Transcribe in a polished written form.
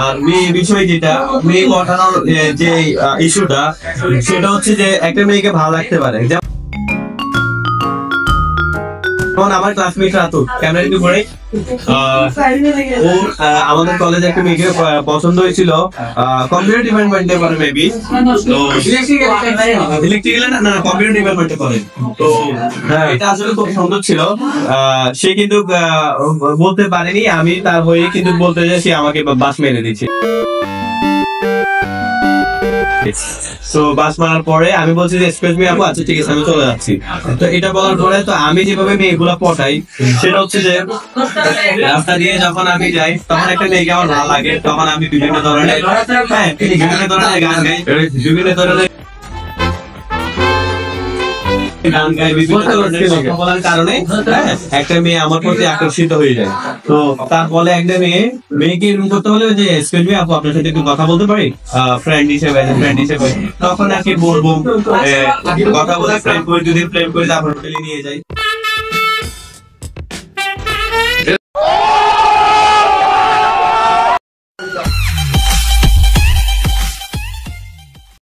আর মেয়ে বিষয় যেটা মেয়ে পটানোর যে ইস্যুটা সেটা হচ্ছে যে একটা মেয়েকে ভালো লাগতে পারে। যেমন আমার ক্লাসমেট রাতুল ক্যামেরা একটু পরে ও আমাদের কলেজে একটা মেয়েকে পছন্দ হয়েছিল, কম্পিউটার ডিপার্টমেন্টে পড়ে মেবি, তো ইলেকট্রিক্যাল না কম্পিউটার ডিপার্টমেন্টে পড়ে। তো এটা আসলে খুব সুন্দর ছিল। সে কিন্তু বলতে পারেনি, আমি তার হয়ে কিন্তু বলতে যে সে আমাকে বাস মেরে দিচ্ছে। তো বাস মারার পরে আমি বলছি যে এক্সপ্রেস মি আপু, আচ্ছা ঠিক আছে আমি চলে যাচ্ছি। তো এটা বলার পরে তো আমি যেভাবে মেয়েগুলা পটাই সেটা হচ্ছে যে রাস্তা দিয়ে যখন আমি যাই তখন একটা মেয়েকে আমার ভালো লাগে, তখন আমি বিভিন্ন ধরনের গান গাই, বিভিন্ন ধরনের গান গাই, বিভিন্ন ধরনের কথা বলার কারণে একটা মেয়ে আমার প্রতি আকর্ষিত হয়ে যায়। তো তার ফলে একটা মেয়েকে এরকম করতে হলে যে এক্সকিউজ মি আপু আপনার সাথে একটু কথা বলতে পারি ফ্রেন্ড হিসেবে, তখন আর কি বলবো কথা বলে ফ্রেন্ড করে, যদি ফ্রেন্ড করে তারপর হোটেলে নিয়ে যাই।